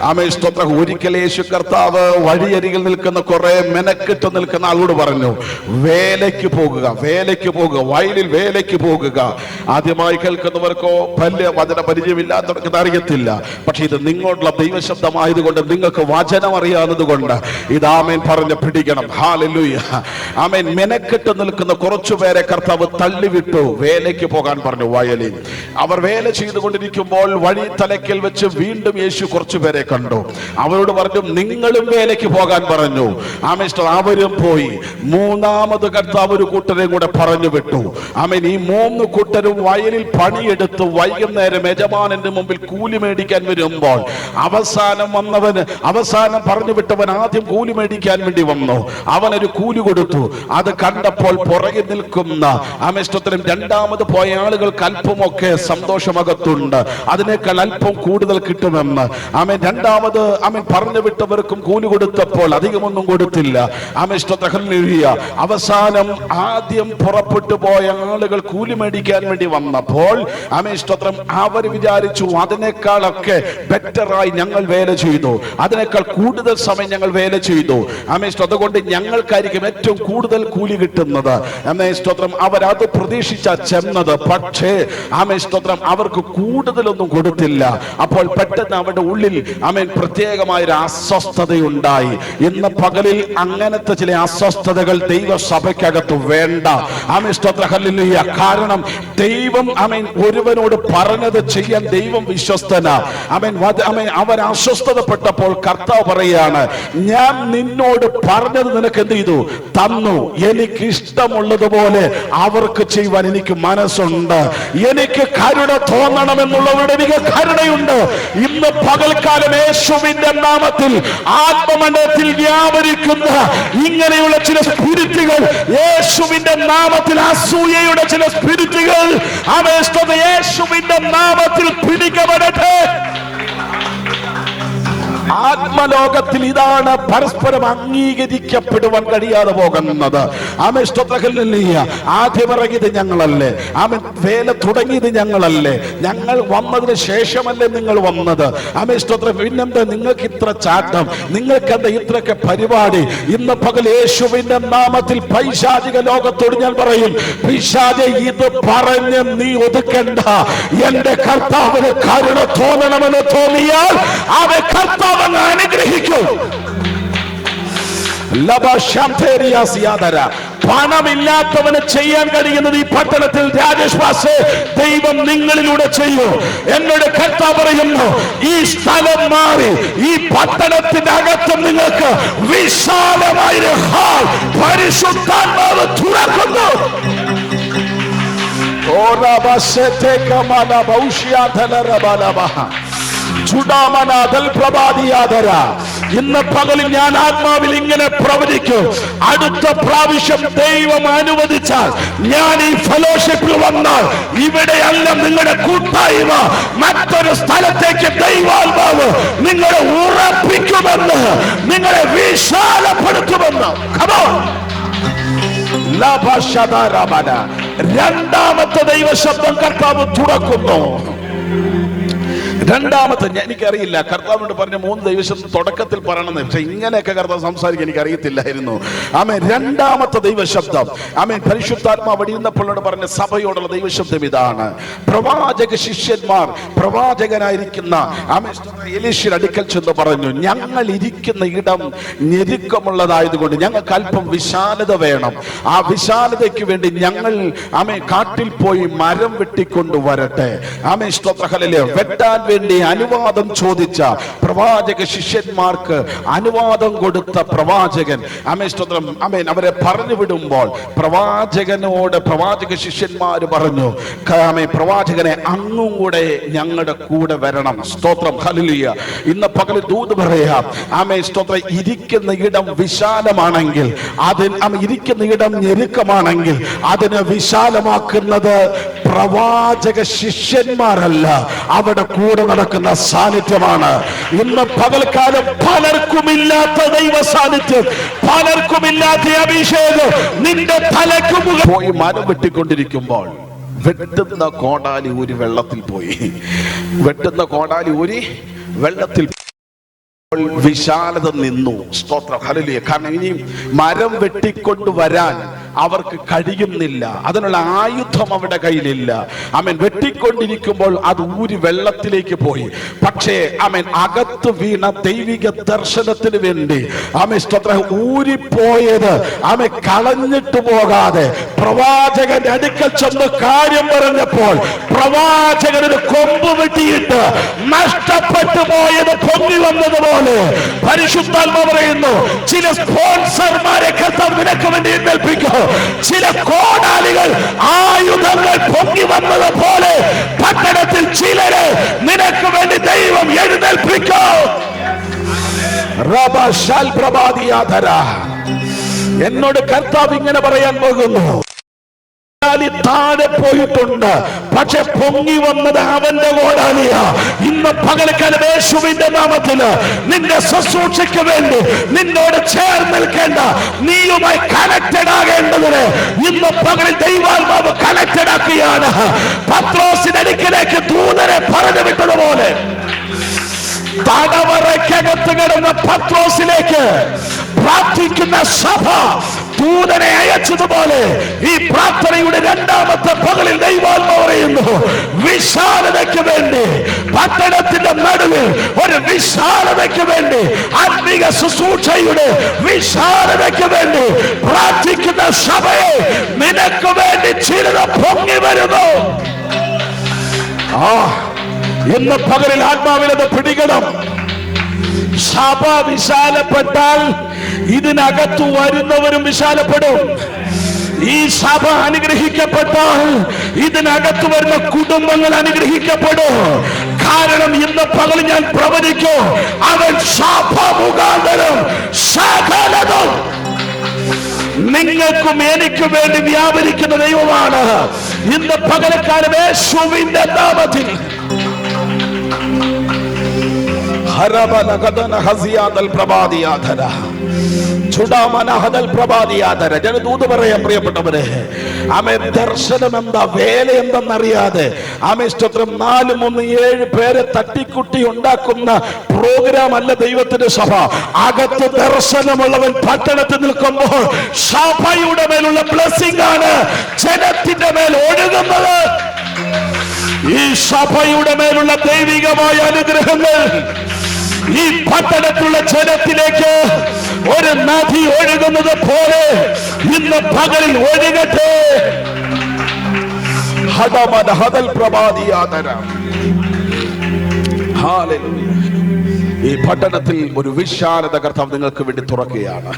ആമേൻ സ്തോത്രം. ഒരിക്കൽ യേശു കർത്താവ് വഴിയരികിൽ നിൽക്കുന്ന കുറെ മെനക്കെട്ട് നിൽക്കുന്ന ആളോട് പറഞ്ഞു, വേലയ്ക്ക് പോകുക, വേലയ്ക്ക് പോകുക, വയലിൽ വേലയ്ക്ക് പോകുക. ആദ്യമായി കേൾക്കുന്നവർക്കോ വലിയ വചന പരിചയമില്ലാത്തവർക്ക് അറിയത്തില്ല. പക്ഷെ ഇത് നിങ്ങളുടെ ദൈവശബ്ദമായതുകൊണ്ട്, നിങ്ങൾക്ക് വചനം അറിയാവുന്നത് കൊണ്ട് ഇത് ആമേൻ പറഞ്ഞ് പിടിക്കണം. ഹല്ലേലൂയ. ആമേൻ. മെനക്കെട്ട് നിൽക്കുന്ന കുറച്ചുപേരെ കർത്താവ് തള്ളിവിട്ടു, വേലയ്ക്ക് പോകാൻ പറഞ്ഞു. വയലിൽ അവർ വേല ചെയ്തുകൊണ്ടിരിക്കുമ്പോൾ വഴി തലയ്ക്കൽ വെച്ച് വീണ്ടും യേശു കുറച്ചുപേരെ കണ്ടു. അവരോട് പറഞ്ഞു, നിങ്ങളും വേലയ്ക്ക് പോകാൻ പറഞ്ഞു. ആമേൻ. അവരും പോയി. മൂന്നാമത് കർത്താവ് ഒരു കൂട്ടരെയും കൂടെ പറഞ്ഞു വിട്ടു. ആമേൻ. ഈ 3 കൂട്ടരും വയലിൽ പണിയെടുത്ത് വൈകുന്നേരം യജമാനന്റെ മുമ്പിൽ കൂലി മേടിക്കാൻ വരുമ്പോൾ അവസാനം പറഞ്ഞു വിട്ടവൻ ആദ്യം കൂലി മേടിക്കാൻ വേണ്ടി വന്നു. അവനൊരു കൂലി കൊടുത്തു. അത് കണ്ടപ്പോൾ പുറകെ നിൽക്കുന്ന ആമേഷ്ടത്തിലും രണ്ടാമത് പോയ ആളുകൾക്ക് അല്പമൊക്കെ സന്തോഷമകത്തുണ്ട്, അതിനേക്കാൾ അല്പം കൂടുതൽ കിട്ടുമെന്ന്. ആമേൻ. രണ്ടാമത് ആമേൻ പറഞ്ഞു വിട്ടവർക്കും കൂലി കൊടുത്തപ്പോൾ അധികമൊന്നും കൊടുത്തില്ല. അവസാനം ആദ്യം പുറപ്പെട്ടു പോയ ആളുകൾ കൂലി മേടിക്കാൻ വേണ്ടി വന്നപ്പോൾ ആമേഷ്ടത്രം അവർ വിചാരിച്ചു, അതിനേക്കാളൊക്കെ ബെറ്ററായി ഞങ്ങൾ വേല ചെയ്തു, അതിനേക്കാൾ കൂടുതൽ സമയം ഞങ്ങൾ വേല ചെയ്തു. ആമേഷ്ടം. അതുകൊണ്ട് ഞങ്ങൾക്കായിരിക്കും ഏറ്റവും കൂടുതൽ കൂലി കിട്ടുന്നത്. ആമേഷ്ടത്രം. അവരത് പ്രതീക്ഷിച്ച ചെന്നത്. പക്ഷേ ആമേഷ്ടത്രം അവർക്ക് കൂടുതലൊന്നും കൊടുത്തില്ല. അപ്പോൾ പെട്ടെന്ന് അവരുടെ ഉള്ളിൽ ആമേൻ പ്രത്യേകമായൊരു അസ്വസ്ഥതയുണ്ടായി. ഇന്ന് പകലിൽ അങ്ങനത്തെ ചില അസ്വസ്ഥതകൾ ദൈവസഭയ്ക്കകത്ത് വേണ്ട. ആമേഷ്ടത്രം. ഹല്ലേലൂയ. കാരണം ദൈവം ആമേൻ ഒരുവനോട് പറഞ്ഞത് ചെയ്യാൻ ദൈവം വിശ്വസ്തനാ. ആമേൻ. അവർ അസ്വസ്ഥതപ്പെട്ടപ്പോൾ കർത്താവ് പറയാണ്, ഞാൻ നിന്നോട് പറഞ്ഞത് നിനക്ക് എന്ത് ചെയ്തു? തന്നു. എനിക്ക് ഇഷ്ടമുള്ളതുപോലെ അവർക്ക് ചെയ്യുവാൻ എനിക്ക് മനസ്സുണ്ട്. എനിക്ക് കരുണ തോന്നണമെന്നുള്ളവരുടെ എനിക്ക് കരുണയുണ്ട്. ഇന്ന് പകൽക്കാലം യേശുവിന്റെ നാമത്തിൽ ആത്മമണ്ഡലത്തിൽ വ്യാപരിക്കുന്ന ഇങ്ങനെയുള്ള ചില സ്പിരിറ്റുകൾ, യേശുവിന്റെ നാമത്തിൽ അസൂയയുടെ ചില സ്പിരിറ്റുകൾ യേശുവിന്റെ നാമത്തിൽ പിടിക്കപ്പെടട്ടെ. ആത്മലോകത്തിൽ ഇതാണ് പരസ്പരം അംഗീകരിക്കപ്പെടുവാൻ കഴിയാതെ പോകുന്നത്. ആദ്യം ഇറങ്ങിയത് ഞങ്ങളല്ലേ? വേല തുടങ്ങിയത് ഞങ്ങളല്ലേ? ഞങ്ങൾ വന്നതിന് ശേഷമല്ലേ നിങ്ങൾ വന്നത്? പിന്നെന്താ നിങ്ങൾക്ക് ഇത്ര ചാട്ടം? നിങ്ങൾക്ക് എന്താ ഇത്രയൊക്കെ പരിപാടി? ഇന്ന് പകൽ യേശുവിന്റെ നാമത്തിൽ പൈശാചിക ലോകത്തോട് ഞാൻ പറയും, പിശാചേ, ഇത് പറഞ്ഞ് നീ ഒതുക്കണ്ട. എന്റെ കർത്താവിന് കരുണ തോന്നണമെന്ന് തോന്നിയാൽ അവൻ കർത്താവ് അനുഗ്രഹിക്കും. പണമില്ലാത്തവന് ചെയ്യാൻ കഴിയുന്നത് ഈ പട്ടണത്തിൽ രാജേഷ് പാസ്റ്റേ ദൈവം നിങ്ങളിലൂടെ ചെയ്യൂ. എന്നോട് കർത്താവ് പറയുന്നു, ഈ സ്ഥലം മാറി ഈ പട്ടണത്തിന്റെ അകത്തും നിങ്ങൾക്ക് വിശാലമായ ഹാൾ പരിശുദ്ധാത്മാവ് തുറക്കുന്നു. ഇന്ന് പകലിൽ ഞാൻ ആത്മാവിൽ ഇങ്ങനെ പ്രവചിക്കും, അടുത്ത പ്രാവശ്യം ദൈവം അനുവദിച്ചാൽ ഞാൻ ഈ ഫെലോഷിപ്പിൽ വന്നാൽ ഇവിടെയല്ല നിങ്ങളുടെ കൂട്ടായ്മ, മറ്റൊരു സ്ഥലത്തേക്ക് ദൈവാത്മാവ് നിങ്ങളെ ഉറപ്പിക്കുമെന്ന്, നിങ്ങളെ വിശാലപ്പെടുത്തുമെന്ന്. രണ്ടാമത്തെ ദൈവശബ്ദം കർത്താവ് തുറക്കുന്നു. രണ്ടാമത്തെ എനിക്കറിയില്ല, കർത്താവിനോട് പറഞ്ഞ 3 ദൈവശബ്ദം തുടക്കത്തിൽ പറയണമെന്ന്. പക്ഷെ ഇങ്ങനെയൊക്കെ കർത്താവ് സംസാരിക്കാൻ എനിക്ക് അറിയത്തില്ലായിരുന്നു. ആമേൻ. രണ്ടാമത്തെ ദൈവശബ്ദം ആമേൻ പരിശുദ്ധാത്മാവ് വടിയുന്നപ്പോഴോട് പറഞ്ഞ സഭയോടുള്ള ദൈവശബ്ദം ഇതാണ്. പ്രവാചക ശിഷ്യന്മാർ പ്രവാചകനായിരിക്കുന്ന എലീശയുടെ അടുക്കൽ ചെന്ന് പറഞ്ഞു, ഞങ്ങൾ ഇരിക്കുന്ന ഇടം ഞെരുക്കമുള്ളതായതുകൊണ്ട് ഞങ്ങൾക്ക് അല്പം വിശാലത വേണം. ആ വിശാലതയ്ക്ക് വേണ്ടി ഞങ്ങൾ ആമേൻ കാട്ടിൽ പോയി മരം വെട്ടിക്കൊണ്ടുവരട്ടെ. ആമേൻ. വെട്ടാൻ വേണ്ടി അനുവാദം ചോദിച്ച പ്രവാചക ശിഷ്യന്മാർക്ക് അനുവാദം കൊടുത്ത പ്രവാചകൻ ആമേൻ അവരെ പറഞ്ഞു വിടുമ്പോൾ പ്രവാചകനോട് പ്രവാചക ശിഷ്യന്മാര് പറഞ്ഞു, പ്രവാചകനെ അങ്ങും കൂടെ ഞങ്ങളുടെ കൂടെ വരണം. സ്തോത്രം. ഹല്ലേലൂയ. ഇന്ന് പകൽ ദൂത് പറയാം. ആമേൻ. സ്തോത്രം. ഇരിക്കുന്ന ഇടം വിശാലമാണെങ്കിൽ, ഇരിക്കുന്ന ഇടം ഞെരുക്കമാണെങ്കിൽ അതിനെ വിശാലമാക്കുന്നത് പ്രവാചക ശിഷ്യന്മാരല്ല, അവിടെ കൂടെ നടക്കുന്ന സാന്നിധ്യമാണ്. ഇന്ന് പകൽക്കാലം പലർക്കുമില്ലാത്ത ദൈവ സാന്നിധ്യം, പലർക്കുമില്ലാത്ത അഭിഷേകം നിന്റെ തലയ്ക്ക് മുകളിൽ പോയി മരം വെട്ടിക്കൊണ്ടിരിക്കുമ്പോൾ വെട്ടുന്ന കോടാലി ഊരി വെള്ളത്തിൽ പോയി. വെട്ടുന്ന കോടാലി ഊരി വെള്ളത്തിൽ വിശാലത നിന്നു. സ്തോത്രം, ഹല്ലേലൂയ. കാരണം ഇനി മരം വെട്ടിക്കൊണ്ടുവരാൻ അവർക്ക് കഴിയുന്നില്ല, അതിനുള്ള ആയുധം അവരുടെ കയ്യിലില്ല. ആമേൻ. വെട്ടിക്കൊണ്ടിരിക്കുമ്പോൾ അത് ഊരി വെള്ളത്തിലേക്ക് പോയി. പക്ഷേ ആമേൻ, അകത്ത് വീണ ദൈവിക ദർശനത്തിന് വേണ്ടി ആമേൻ സ്തോത്രം ഊരിപ്പോയത് ആമേൻ കളഞ്ഞിട്ട് പോകാതെ പ്രവാചകന്റെ അടുക്കൽ ചെന്ന് കാര്യം പറഞ്ഞപ്പോൾ പ്രവാചകനൊരു കൊമ്പ് വെട്ടിയിട്ട് നഷ്ടപ്പെട്ടു പോയത് പൊങ്ങി വന്നതുപോലെ പരിശുദ്ധാത്മാവ് പറയുന്നു, ചില സ്പോൺസർമാരെ കർത്താവ് നിനക്ക് വേണ്ടി എഴുന്നേൽപ്പിക്കും. ചില കോടാലികൾ ആയുധങ്ങൾ പൊങ്ങി വന്നതുപോലെ പട്ടണത്തിൽ ചിലരെ നിനക്ക് വേണ്ടി ദൈവം എഴുന്നേൽപ്പിക്കും. എന്നോട് കർത്താവ് ഇങ്ങനെ പറയാൻ പോകുന്നു, താഴെ പോയിട്ടുണ്ട്, പക്ഷെ പൊങ്ങി വന്നത് അവന്റെ കോടാലിയാ. ഇന്ന് പകൽക്കാലം യേശുവിന്റെ നാമത്തില് നിന്റെ ശുശ്രൂഷയ്ക്ക് വേണ്ടി നിന്നോട് ചേർന്ന് നിൽക്കേണ്ട, നീയുമായി കണക്റ്റഡ് ആകേണ്ടതിന് ഇന്ന് പകലിൽ ദൈവാത്മാവ് കണക്റ്റഡ് ആക്കിയാണ്. പത്രോസിന്റെ അടുക്കിലേക്ക് ദൂതനെ പറഞ്ഞു വിട്ടതുപോലെ തടവറയ്ക്കകത്ത് കിടന്ന പത്രോസിലേക്ക് പ്രാർത്ഥിക്കുന്ന സഭ ദൂതനെ അയച്ചതുപോലെ ഈ പ്രാർത്ഥനയുടെ രണ്ടാമത്തെ പകലിൽ ദൈവാത്മാവ് പറയുന്നു, വിശാലതയ്ക്ക് വേണ്ടി പട്ടണത്തിന്റെ നടുവിൽ ഒരു വിശാലതയ്ക്ക് വേണ്ടി, ആത്മീക ശുശ്രൂഷയുടെ വിശാലതയ്ക്ക് വേണ്ടി പ്രാർത്ഥിക്കുന്ന സഭയെ നിനക്ക് വേണ്ടി ചിലത് പൊങ്ങി വരുന്നു. ഇന്ന് പകലിൽ ആത്മാവിനത് പിടിക്കണം. സഭ വിശാലപ്പെട്ടാൽ ഇതിനകത്തു വരുന്നവരും വിശാലപ്പെടും. ഈ സഭ അനുഗ്രഹിക്കപ്പെട്ടാൽ ഇതിനകത്ത് വരുന്ന കുടുംബങ്ങൾ അനുഗ്രഹിക്കപ്പെടും. കാരണം ഇന്ന് പകൽ ഞാൻ പ്രവചിക്കും, അവൻ സഭ മുഖാന്തരം സകലതും നിങ്ങൾക്കും എനിക്കും വേണ്ടി വ്യാപരിക്കുന്ന ദൈവമാണ്. ഇന്ന് പകലക്കാലം യേശുവിന്റെ നാമത്തിൽ ജനദൂത് പറയാൻ പ്രിയപ്പെട്ടവരെ, ആമേൻ, ദർശനം എന്താ, വേല എന്തെന്നറിയാതെ ആമേൻ സ്തോത്രം 4-3-7 പേരെ തട്ടിക്കുട്ടി ഉണ്ടാക്കുന്ന പ്രോഗ്രാം അല്ല ദൈവത്തിന്റെ സഭ. അകത്ത് ദർശനമുള്ളവൻ പട്ടണത്തിൽ നിൽക്കുമ്പോൾ സഭയുടെ മേലുള്ള ബ്ലെസ്സിംഗ് ആണ് ജനത്തിന്റെ മേൽ ഒഴുകുന്നത്. ഈ സഭയുടെ മേലുള്ള ദൈവികമായ അനുഗ്രഹങ്ങൾ ഈ പട്ടണത്തിലുള്ള ജനത്തിലേക്ക് ഒരു നദി ഒഴുകുന്നത് പോലെ ഇന്ന് പകലിൽ ഒഴുകട്ടെ. ഈ പട്ടണത്തിൽ ഒരു വിശാലത കർത്താവ് നിങ്ങൾക്ക് വേണ്ടി തുറക്കുകയാണ്.